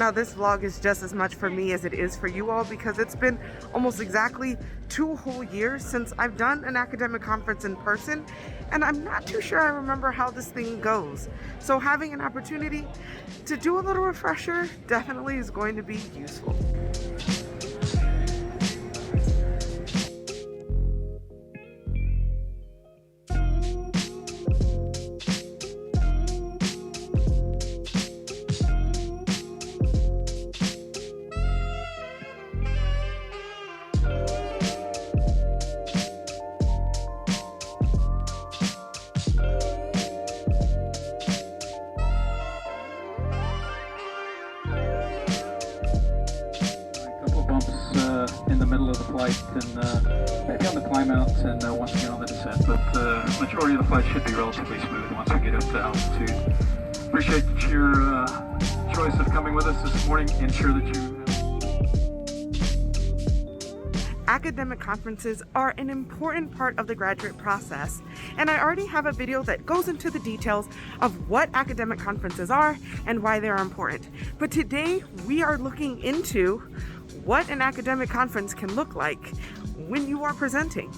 Now this vlog is just as much for me as it is for you all, because it's been almost exactly 2 whole years since I've done an academic conference in person, and I'm not too sure I remember how this thing goes. So having an opportunity to do a little refresher definitely is going to be useful. In the middle of the flight and maybe on the climb out and once again on the descent, but the majority of the flight should be relatively smooth once we get up to altitude. Appreciate your choice of coming with us this morning. Ensure that you Academic conferences are an important part of the graduate process, and I already have a video that goes into the details of what academic conferences are and why they're important. But today we are looking into what an academic conference can look like when you are presenting.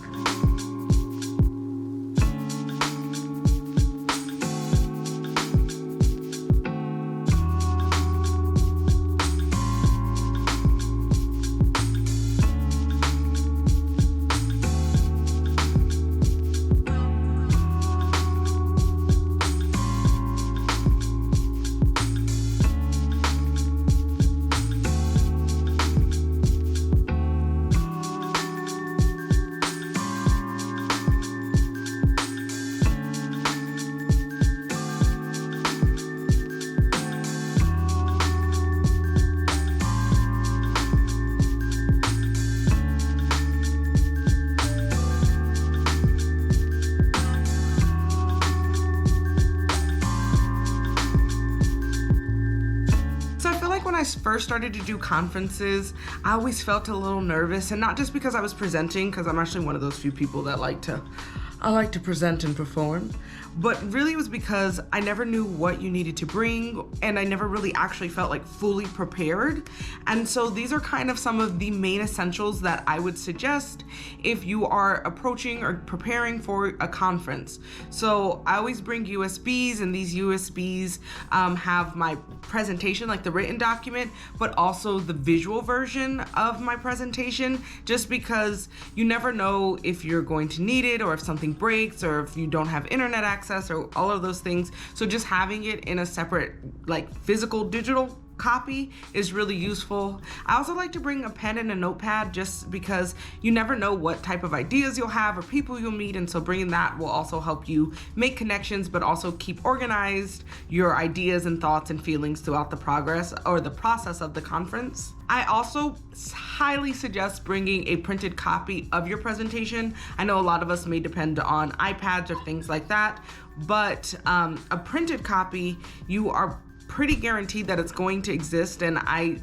When I first started to do conferences, I always felt a little nervous, and not just because I was presenting, because I'm actually one of those few people that I like to present and perform, but really it was because I never knew what you needed to bring, and I never really actually felt like fully prepared. And so these are kind of some of the main essentials that I would suggest if you are approaching or preparing for a conference. So I always bring USBs, and these USBs have my presentation, like the written document, but also the visual version of my presentation, just because you never know if you're going to need it, or if something breaks, or if you don't have internet access, or all of those things. So just having it in a separate, like, physical digital copy is really useful. I also like to bring a pen and a notepad, just because you never know what type of ideas you'll have or people you'll meet, and so bringing that will also help you make connections, but also keep organized your ideas and thoughts and feelings throughout the progress or the process of the conference. I also highly suggest bringing a printed copy of your presentation. I know a lot of us may depend on iPads or things like that, but a printed copy, you are pretty guaranteed that it's going to exist, and I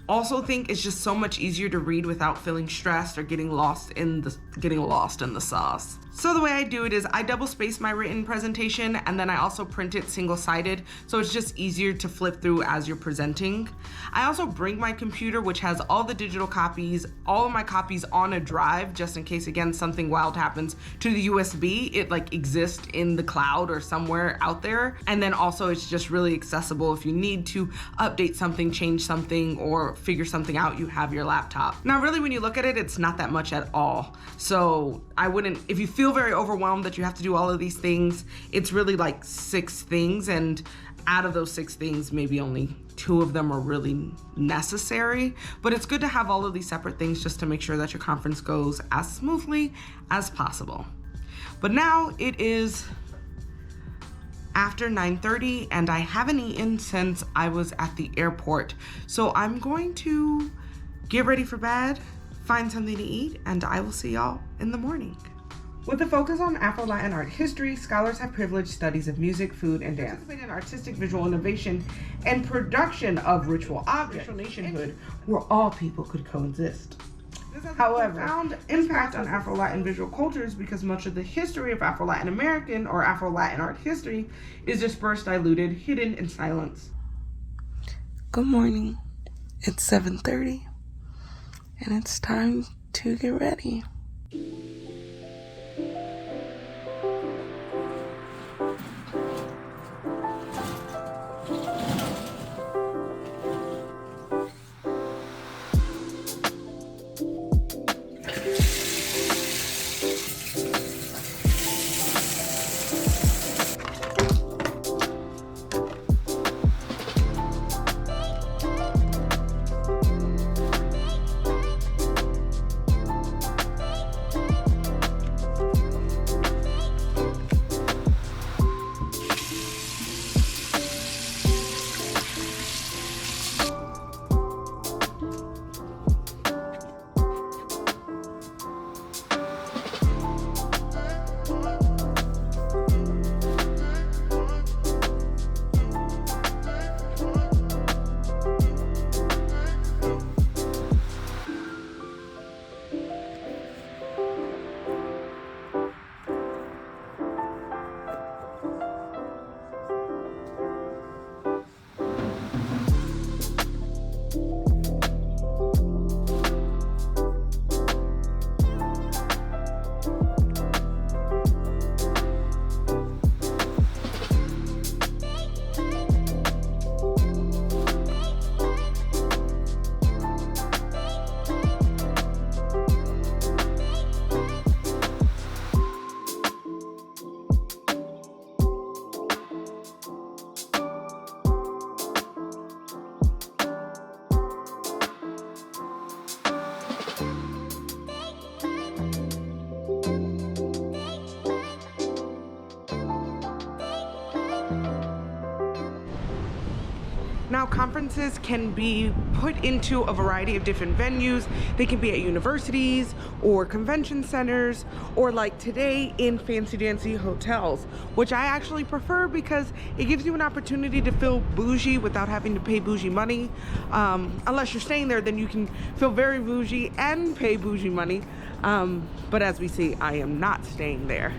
also think it's just so much easier to read without feeling stressed or getting lost in the sauce. So the way I do it is I double space my written presentation, and then I also print it single-sided, so it's just easier to flip through as you're presenting. I also bring my computer, which has all the digital copies, all of my copies on a drive, just in case, again, something wild happens to the USB, it like exists in the cloud or somewhere out there. And then also it's just really accessible if you need to update something, change something, or figure something out, you have your laptop. Now really, when you look at it, it's not that much at all. So I wouldn't, if you feel very overwhelmed that you have to do all of these things, it's really like 6 things, and out of those 6 things, maybe only 2 of them are really necessary. But it's good to have all of these separate things just to make sure that your conference goes as smoothly as possible. But now it is after 9:30, and I haven't eaten since I was at the airport. So I'm going to get ready for bed, find something to eat, and I will see y'all in the morning. With a focus on Afro-Latin art history, scholars have privileged studies of music, food, and dance. Participate in artistic visual innovation and production of ritual objects, nationhood, where all people could coexist. However, profound impact on Afro-Latin visual cultures, because much of the history of Afro-Latin American or Afro-Latin art history is dispersed, diluted, hidden, in silence. Good morning. It's 7:30 and it's time to get ready. Now, conferences can be put into a variety of different venues. They can be at universities or convention centers, or like today in fancy dancy hotels, which I actually prefer because it gives you an opportunity to feel bougie without having to pay bougie money. Unless you're staying there, then you can feel very bougie and pay bougie money. But as we see, I am not staying there.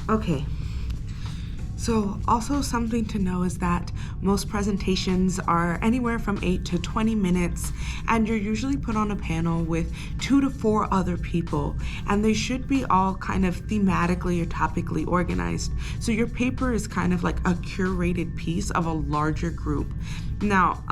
Okay, so also something to know is that most presentations are anywhere from 8 to 20 minutes, and you're usually put on a panel with 2 to 4 other people, and they should be all kind of thematically or topically organized. So your paper is kind of like a curated piece of a larger group. Now,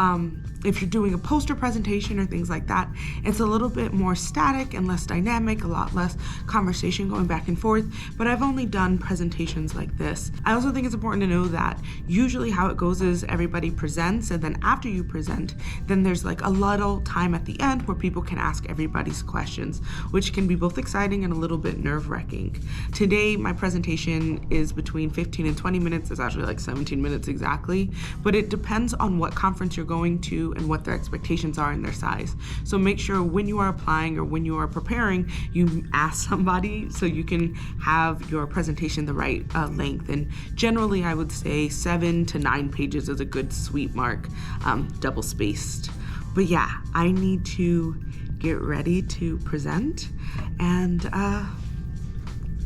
if you're doing a poster presentation or things like that, it's a little bit more static and less dynamic, a lot less conversation going back and forth, but I've only done presentations like this. I also think it's important to know that usually how it goes is everybody presents, and then after you present, then there's like a little time at the end where people can ask everybody's questions, which can be both exciting and a little bit nerve-wracking. Today, my presentation is between 15 and 20 minutes. It's actually like 17 minutes exactly, but it depends on what conference you're going to and what their expectations are and their size. So make sure when you are applying or when you are preparing, you ask somebody so you can have your presentation the right length. And generally, I would say 7 to 9 pages is a good sweet mark, double spaced. But yeah, I need to get ready to present and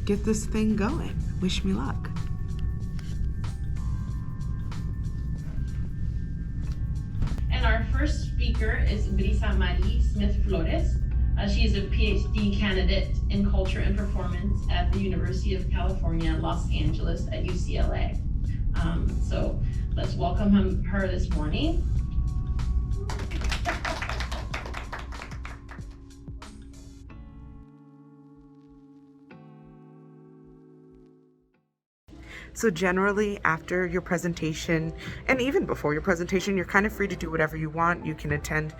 get this thing going. Wish me luck. And our first speaker is Brisa Marie Smith-Flores. She is a PhD candidate in culture and performance at the University of California, Los Angeles at UCLA. So let's welcome her this morning. So generally after your presentation, and even before your presentation, you're kind of free to do whatever you want. You can attend,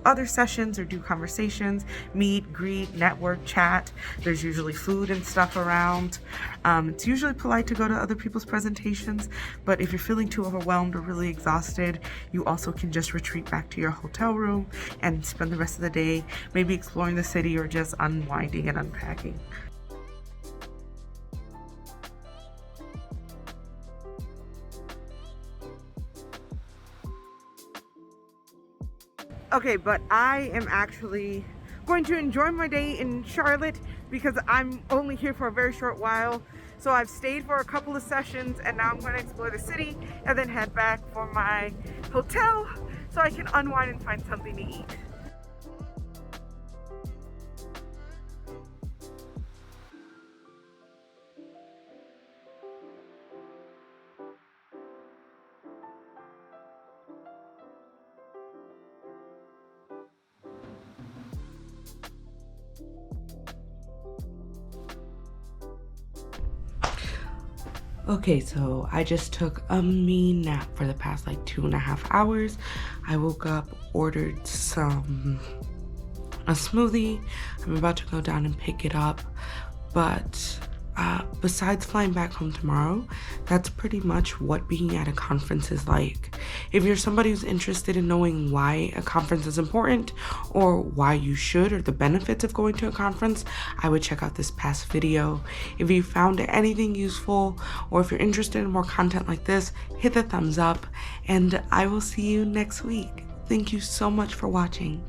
other sessions or do conversations, meet, greet, network, chat. There's usually food and stuff around. It's usually polite to go to other people's presentations, but if you're feeling too overwhelmed or really exhausted, you also can just retreat back to your hotel room and spend the rest of the day maybe exploring the city or just unwinding and unpacking. Okay, but I am actually going to enjoy my day in Charlotte because I'm only here for a very short while. So I've stayed for a couple of sessions and now I'm going to explore the city and then head back for my hotel so I can unwind and find something to eat. Okay, so I just took a mean nap for the past like 2.5 hours. I woke up, ordered a smoothie. I'm about to go down and pick it up, but besides flying back home tomorrow, that's pretty much what being at a conference is like. If you're somebody who's interested in knowing why a conference is important or why you should or the benefits of going to a conference, I would check out this past video. If you found anything useful or if you're interested in more content like this, hit the thumbs up and I will see you next week. Thank you so much for watching.